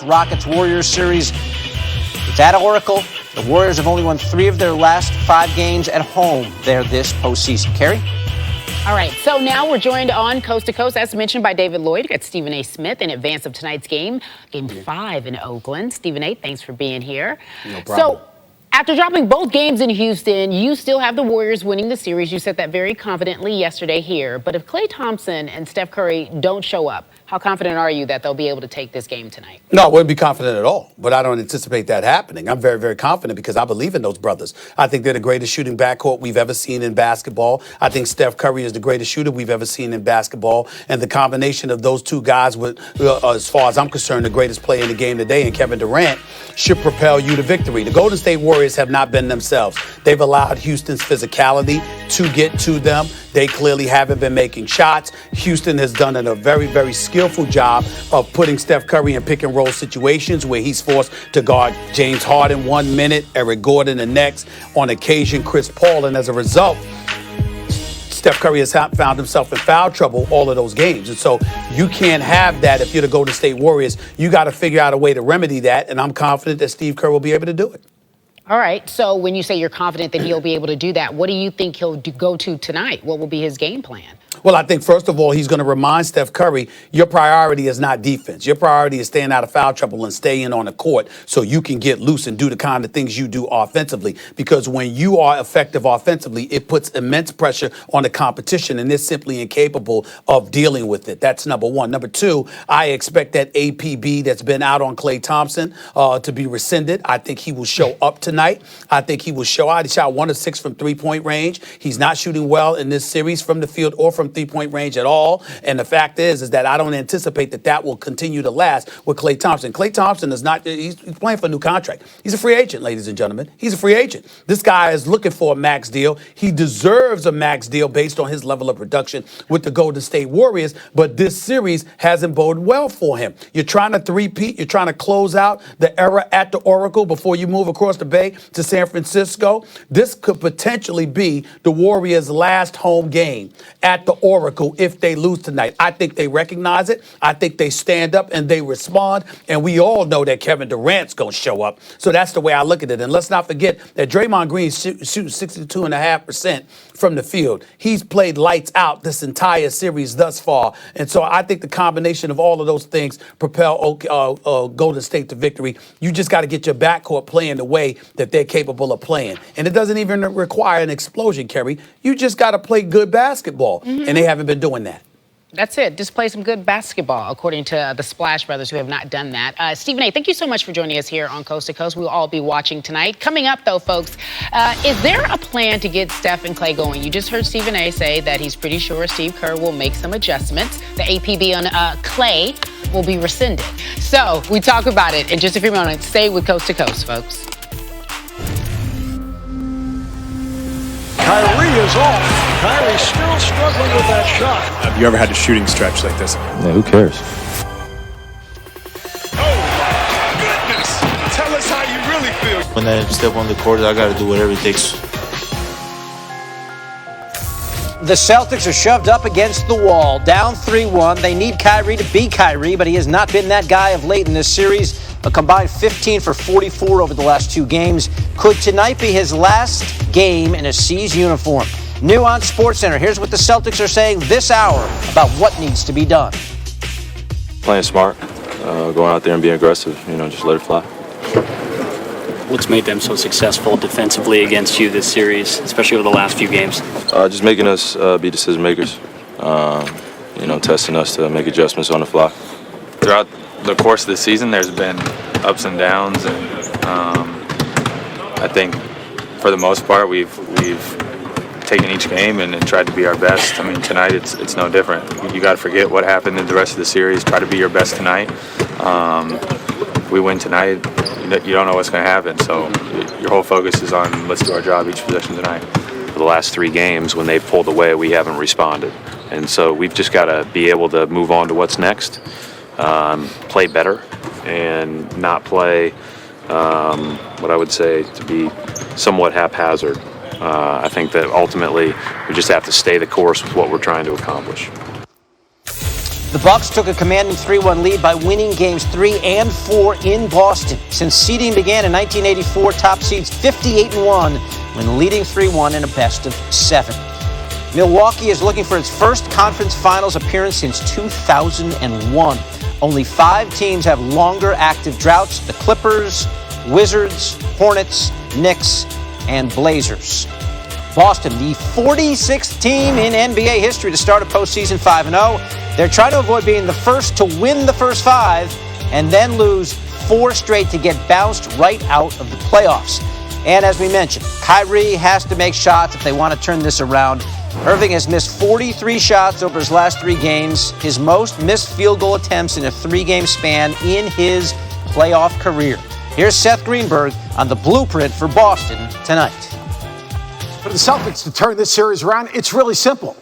Rockets-Warriors series. It's at Oracle. The Warriors have only won 3 of their last 5 games at home there this postseason. Carrie? All right, so now we're joined on Coast to Coast, as mentioned, by David Lloyd. Got Stephen A. Smith in advance of tonight's game 5 in Oakland. Stephen A., thanks for being here. No problem. So, after dropping both games in Houston, you still have the Warriors winning the series. You said that very confidently yesterday here. But if Klay Thompson and Steph Curry don't show up, how confident are you that they'll be able to take this game tonight? No, I wouldn't be confident at all, but I don't anticipate that happening. I'm very, very confident because I believe in those brothers. I think they're the greatest shooting backcourt we've ever seen in basketball. I think Steph Curry is the greatest shooter we've ever seen in basketball. And the combination of those two guys with, as far as I'm concerned, the greatest player in the game today, and Kevin Durant, should propel you to victory. The Golden State Warriors have not been themselves. They've allowed Houston's physicality to get to them. They clearly haven't been making shots. Houston has done a very, very skillful job of putting Steph Curry in pick and roll situations where he's forced to guard James Harden 1 minute, Eric Gordon the next, on occasion Chris Paul, and as a result, Steph Curry has found himself in foul trouble all of those games. And so you can't have that if you're the Golden State Warriors. You got to figure out a way to remedy that, and I'm confident that Steve Kerr will be able to do it. All right, so when you say you're confident that he'll be able to do that, what do you think he'll go to tonight? What will be his game plan? Well, I think, first of all, he's going to remind Steph Curry, your priority is not defense. Your priority is staying out of foul trouble and staying on the court so you can get loose and do the kind of things you do offensively. Because when you are effective offensively, it puts immense pressure on the competition, and they're simply incapable of dealing with it. That's number one. Number two, I expect that APB that's been out on Klay Thompson to be rescinded. I think he will show up tonight. I think he will show out. He shot 1 of 6 from three-point range. He's not shooting well in this series from the field or from three-point range at all. And the fact is that I don't anticipate that will continue to last with Klay Thompson. Klay Thompson is not, he's playing for a new contract. He's a free agent, ladies and gentlemen. He's a free agent. This guy is looking for a max deal. He deserves a max deal based on his level of production with the Golden State Warriors, but this series hasn't boded well for him. You're trying to three-peat. You're trying to close out the era at the Oracle before you move across the bay to San Francisco. This could potentially be the Warriors' last home game at the Oracle if they lose tonight. I think they recognize it. I think they stand up and they respond. And we all know that Kevin Durant's going to show up. So that's the way I look at it. And let's not forget that Draymond Green shoots 62.5% from the field. He's played lights out this entire series thus far. And so I think the combination of all of those things propel Golden State to victory. You just got to get your backcourt playing the way that they're capable of playing. And it doesn't even require an explosion, Kerry. You just got to play good basketball. And they haven't been doing that. That's it. Just play some good basketball, according to the Splash Brothers, who have not done that. Stephen A., thank you so much for joining us here on Coast to Coast. We'll all be watching tonight. Coming up, though, folks, is there a plan to get Steph and Klay going? You just heard Stephen A. say that he's pretty sure Steve Kerr will make some adjustments. The APB on Klay will be rescinded. So we talk about it in just a few moments. Stay with Coast to Coast, folks. Kyrie is off. Kyrie's still struggling with that shot. Have you ever had a shooting stretch like this? Yeah, who cares? Oh, my goodness. Tell us how you really feel. When I step on the court, I got to do whatever it takes. The Celtics are shoved up against the wall, down 3-1. They need Kyrie to be Kyrie, but he has not been that guy of late in this series. A combined 15 for 44 over the last 2 games. Could tonight be his last game in a C's uniform? New on SportsCenter, here's what the Celtics are saying this hour about what needs to be done. Playing smart, going out there and being aggressive, just let it fly. What's made them so successful defensively against you this series, especially over the last few games? Just making us be decision makers, testing us to make adjustments on the fly. Throughout the course of the season, there's been ups and downs, and I think for the most part we've taken each game and tried to be our best. I mean, tonight it's no different. You got to forget what happened in the rest of the series. Try to be your best tonight. If we win tonight, you don't know what's going to happen. So your whole focus is on let's do our job each possession tonight. For the last 3 games, when they've pulled away, we haven't responded, and so we've just got to be able to move on to what's next. Play better and not play what I would say to be somewhat haphazard. I think that ultimately we just have to stay the course with what we're trying to accomplish. The Bucks took a commanding 3-1 lead by winning games 3 and 4 in Boston. Since seeding began in 1984, top seeds 58-1 when leading 3-1 in a best-of-7. Milwaukee is looking for its first conference finals appearance since 2001. Only 5 teams have longer active droughts: the Clippers, Wizards, Hornets, Knicks, and Blazers. Boston, the 46th team in NBA history to start a postseason 5-0. They're trying to avoid being the first to win the first 5 and then lose 4 straight to get bounced right out of the playoffs. And as we mentioned, Kyrie has to make shots if they want to turn this around. Irving has missed 43 shots over his last 3 games, his most missed field goal attempts in a 3-game span in his playoff career. Here's Seth Greenberg on the blueprint for Boston tonight. For the Celtics to turn this series around, it's really simple.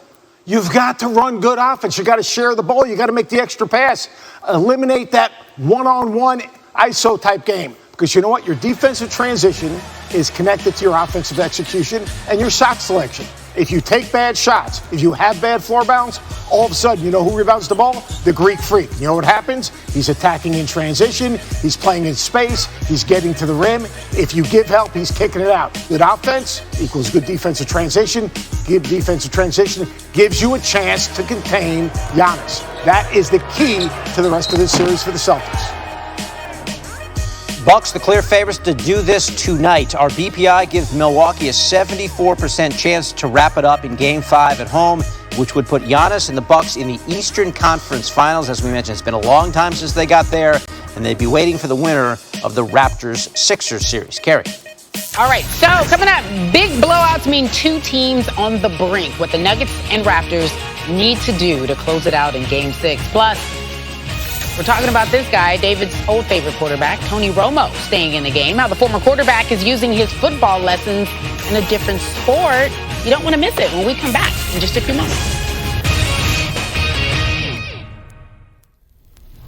You've got to run good offense. You've got to share the ball. You've got to make the extra pass. Eliminate that one-on-one ISO type game. Because you know what? Your defensive transition is connected to your offensive execution and your shot selection. If you take bad shots, if you have bad floor bounds, all of a sudden, you know who rebounds the ball? The Greek Freak. You know what happens? He's attacking in transition. He's playing in space. He's getting to the rim. If you give help, he's kicking it out. Good offense equals good defensive transition. Good defensive transition gives you a chance to contain Giannis. That is the key to the rest of this series for the Celtics. Bucks, the clear favorites to do this tonight. Our BPI gives Milwaukee a 74% chance to wrap it up in Game 5 at home, which would put Giannis and the Bucks in the Eastern Conference Finals. As we mentioned, it's been a long time since they got there, and they'd be waiting for the winner of the Raptors-Sixers series. Carrie. All right, so coming up, big blowouts mean 2 teams on the brink. What the Nuggets and Raptors need to do to close it out in Game 6. Plus, we're talking about this guy, David's old favorite quarterback, Tony Romo, staying in the game. How the former quarterback is using his football lessons in a different sport. You don't want to miss it when we come back in just a few moments.